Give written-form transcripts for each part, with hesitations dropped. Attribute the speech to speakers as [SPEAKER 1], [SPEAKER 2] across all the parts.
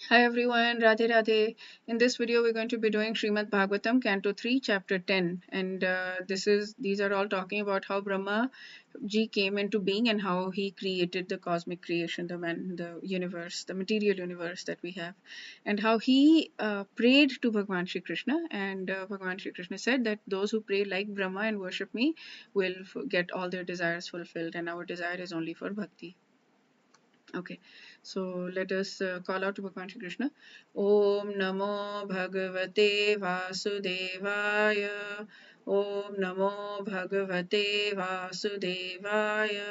[SPEAKER 1] Hi everyone, Radhe Radhe. In this video, we're going to be doing Srimad Bhagavatam, Canto 3, Chapter 10. And these are all talking about how Brahma ji came into being and how he created the cosmic creation, the universe, the material universe that we have. And how he prayed to Bhagwan Shri Krishna. And Bhagwan Shri Krishna said that those who pray like Brahma and worship me will get all their desires fulfilled. And our desire is only for bhakti. Okay, so let us call out to Bhagwan Shri Krishna. Om Namo Bhagavate Vasudevaya. Om Namo Bhagavate Vasudevaya.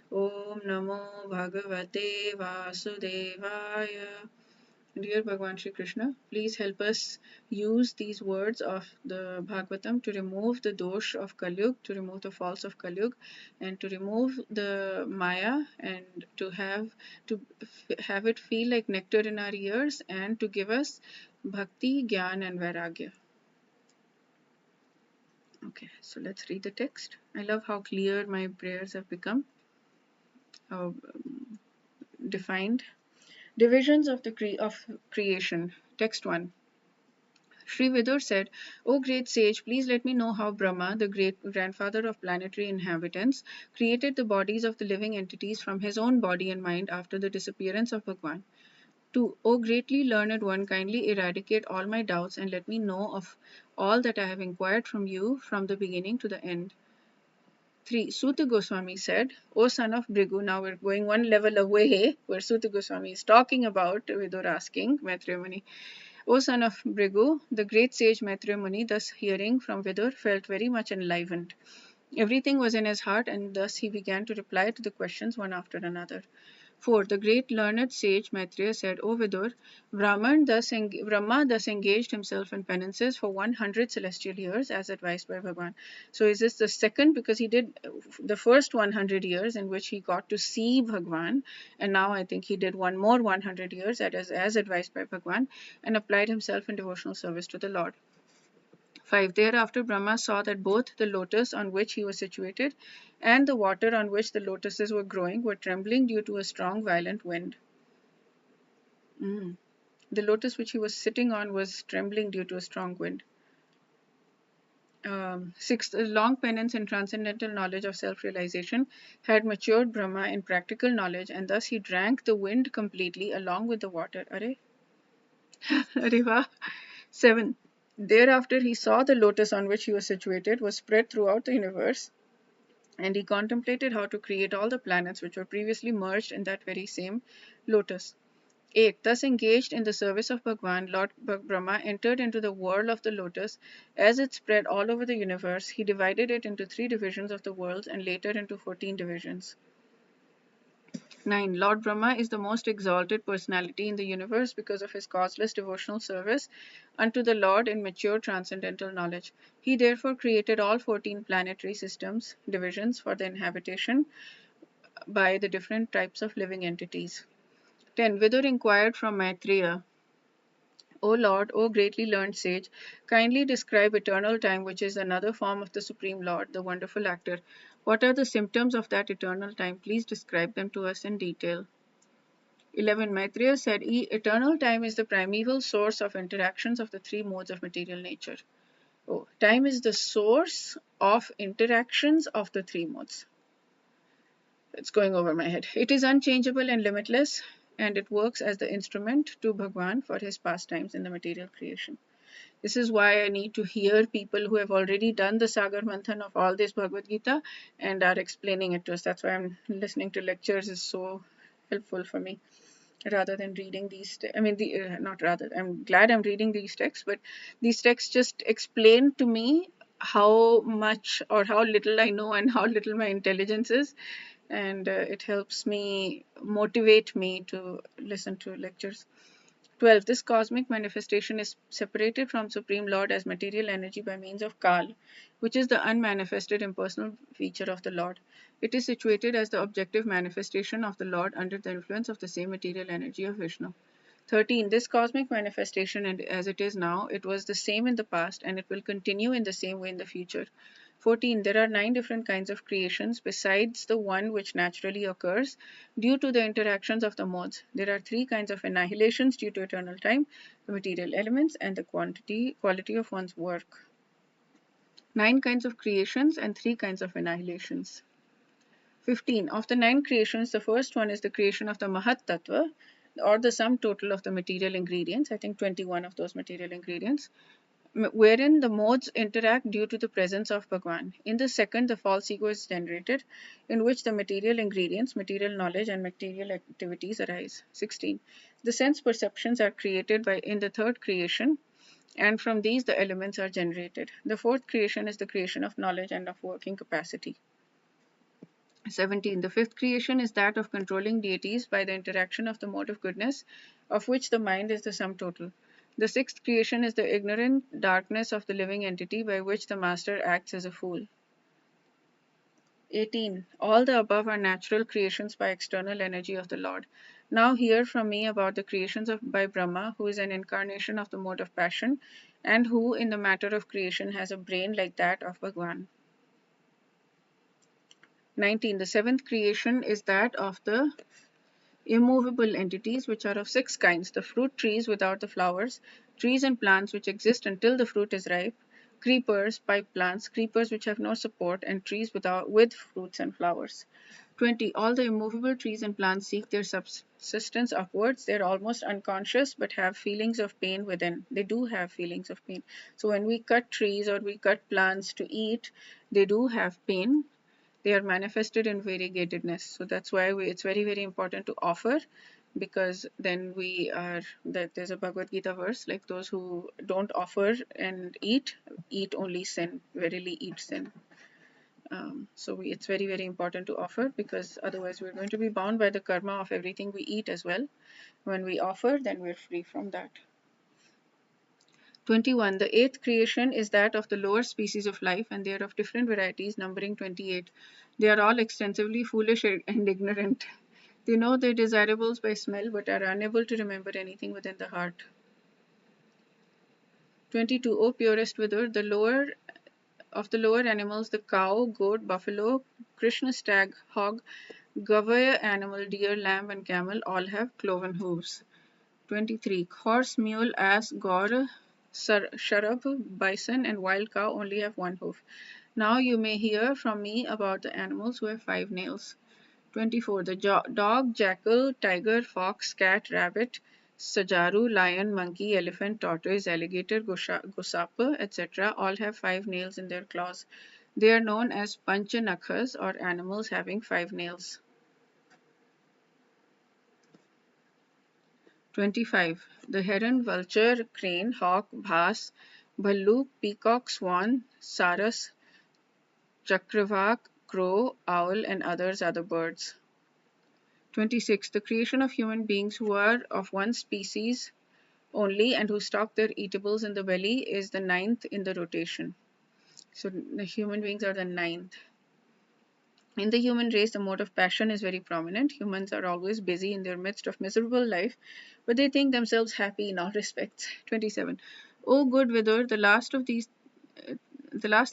[SPEAKER 1] Om Namo Bhagavate Vasudevaya. Dear Bhagwan Shri Krishna, please help us use these words of the Bhagavatam to remove the dosh of Kalyug, to remove the faults of Kalyug, and to remove the Maya, and to have it feel like nectar in our ears, and to give us bhakti, gyan, and vairagya. Okay, so let's read the text. I love how clear my prayers have become, how defined. Divisions of creation. Text 1. Sri Vidur said, O great sage, please let me know how Brahma, the great grandfather of planetary inhabitants, created the bodies of the living entities from his own body and mind after the disappearance of Bhagwan. 2. O greatly learned one, kindly eradicate all my doubts and let me know of all that I have inquired from you from the beginning to the end. 3. Suta Goswami said, O son of Brigu, now we're going one level away where Suta Goswami is talking about Vidur asking Maitreya Muni. O son of Brigu, the great sage Maitreya Muni, thus hearing from Vidur, felt very much enlivened. Everything was in his heart, and thus he began to reply to the questions one after another. 4. The great learned sage Maitreya said, O Vidur, Brahma thus engaged himself in penances for 100 celestial years as advised by Bhagwan. So is this the second? Because he did the first 100 years in which he got to see Bhagwan, and now I think he did one more 100 years as advised by Bhagwan and applied himself in devotional service to the Lord. 5. Thereafter Brahma saw that both the lotus on which he was situated and the water on which the lotuses were growing were trembling due to a strong violent wind. The lotus which he was sitting on was trembling due to a strong wind. 6. The long penance and transcendental knowledge of self-realization had matured Brahma in practical knowledge, and thus he drank the wind completely along with the water. Arey 7. Thereafter he saw the lotus on which he was situated was spread throughout the universe, and he contemplated how to create all the planets which were previously merged in that very same lotus. 8. Thus engaged in the service of Bhagwan, Lord Brahma entered into the whirl of the lotus. As it spread all over the universe, he divided it into 3 divisions of the worlds and later into 14 divisions. 9. Lord Brahma is the most exalted personality in the universe because of his causeless devotional service unto the Lord in mature transcendental knowledge. He therefore created all 14 planetary systems, divisions for the inhabitation by the different types of living entities. 10. Vidur inquired from Maitreya, O Lord, O greatly learned sage, kindly describe eternal time, which is another form of the Supreme Lord, the wonderful actor. What are the symptoms of that eternal time? Please describe them to us in detail. 11. Maitreya said, Eternal time is the primeval source of interactions of the 3 modes of material nature. Oh, time is the source of interactions of the 3 modes. It's going over my head. It is unchangeable and limitless, and it works as the instrument to Bhagwan for his pastimes in the material creation. This is why I need to hear people who have already done the Sagar Manthan of all this Bhagavad Gita and are explaining it to us. That's why I'm listening to lectures is so helpful for me rather than reading these. Not rather. I'm glad I'm reading these texts, but these texts just explain to me how much or how little I know and how little my intelligence is, and it helps me motivate me to listen to lectures. 12. This cosmic manifestation is separated from Supreme Lord as material energy by means of Kal, which is the unmanifested impersonal feature of the Lord. It is situated as the objective manifestation of the Lord under the influence of the same material energy of Vishnu. 13. This cosmic manifestation, and as it is now, it was the same in the past and it will continue in the same way in the future. 14. There are 9 different kinds of creations besides the one which naturally occurs due to the interactions of the modes. There are 3 kinds of annihilations due to eternal time, the material elements, and the quality of one's work. 9 kinds of creations and 3 kinds of annihilations. 15. Of the 9 creations, the first one is the creation of the Mahat Tattva, or the sum total of the material ingredients. I think 21 of those material ingredients, wherein the modes interact due to the presence of Bhagwan. In the second, the false ego is generated, in which the material ingredients, material knowledge, and material activities arise. 16. The sense perceptions are created by in the third creation, and from these the elements are generated. The fourth creation is the creation of knowledge and of working capacity. 17. The fifth creation is that of controlling deities by the interaction of the mode of goodness, of which the mind is the sum total. The sixth creation is the ignorant darkness of the living entity by which the master acts as a fool. 18. All the above are natural creations by external energy of the Lord. Now hear from me about the creations by Brahma, who is an incarnation of the mode of passion, and who in the matter of creation has a brain like that of Bhagwan. 19. The seventh creation is that of the immovable entities, which are of 6 kinds: the fruit trees without the flowers, trees and plants which exist until the fruit is ripe, creepers, pipe plants, creepers which have no support, and trees with fruits and flowers. 20. All the immovable trees and plants seek their subsistence upwards. They're almost unconscious but have feelings of pain within. They do have feelings of pain. So when we cut trees or we cut plants to eat, they do have pain. They are manifested in variegatedness. So that's why it's very, very important to offer, because then there's a Bhagavad Gita verse, like those who don't offer and eat only sin, verily eat sin. So it's very, very important to offer, because otherwise we're going to be bound by the karma of everything we eat as well. When we offer, then we're free from that. 21. The eighth creation is that of the lower species of life, and they are of different varieties, numbering 28. They are all extensively foolish and ignorant. They know their desirables by smell, but are unable to remember anything within the heart. 22. O purest Vidur, the lower animals, the cow, goat, buffalo, Krishna stag, hog, Gavaya animal, deer, lamb, and camel all have cloven hooves. 23. Horse, mule, ass, gaur, sharab, bison, and wild cow only have 1 hoof. Now you may hear from me about the animals who have 5 nails. 24. The dog, jackal, tiger, fox, cat, rabbit, sajaru, lion, monkey, elephant, tortoise, alligator, gosapa, etc. all have 5 nails in their claws. They are known as panchanakhas, or animals having 5 nails. 25. The heron, vulture, crane, hawk, bhaas, bhallu, peacock, swan, saras, chakravak, crow, owl, and others are the birds. 26. The creation of human beings who are of one species only and who stock their eatables in the belly is the 9th in the rotation. So the human beings are the 9th. In the human race, the mode of passion is very prominent. Humans are always busy in their midst of miserable life, but they think themselves happy in all respects. 27. O good Vidur, the last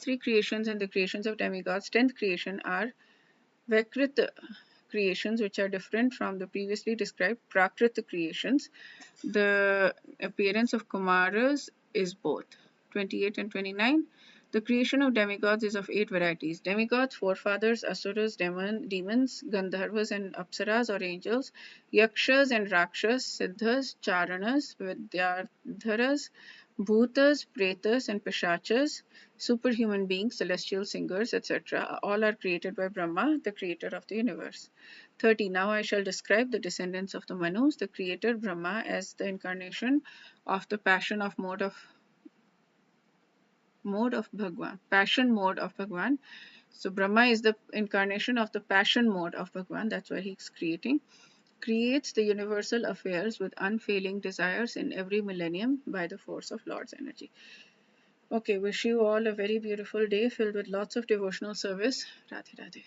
[SPEAKER 1] 3 creations and the creations of demigods, 10th creation, are Vakrit creations, which are different from the previously described Prakrit creations. The appearance of Kumaras is both. 28 and 29. The creation of demigods is of 8 varieties. Demigods, forefathers, asuras, demons, gandharvas and apsaras or angels, yakshas and rakshas, siddhas, charanas, vidyadharas, bhutas, pretas and pishachas, superhuman beings, celestial singers, etc. all are created by Brahma, the creator of the universe. 30. Now I shall describe the descendants of the Manus, the creator Brahma, as the incarnation of the passion mode of Bhagwan. So Brahma is the incarnation of the passion mode of Bhagwan. That's why he's creates the universal affairs with unfailing desires in every millennium by the force of Lord's energy. Okay, wish you all a very beautiful day filled with lots of devotional service. Radhe Radhe.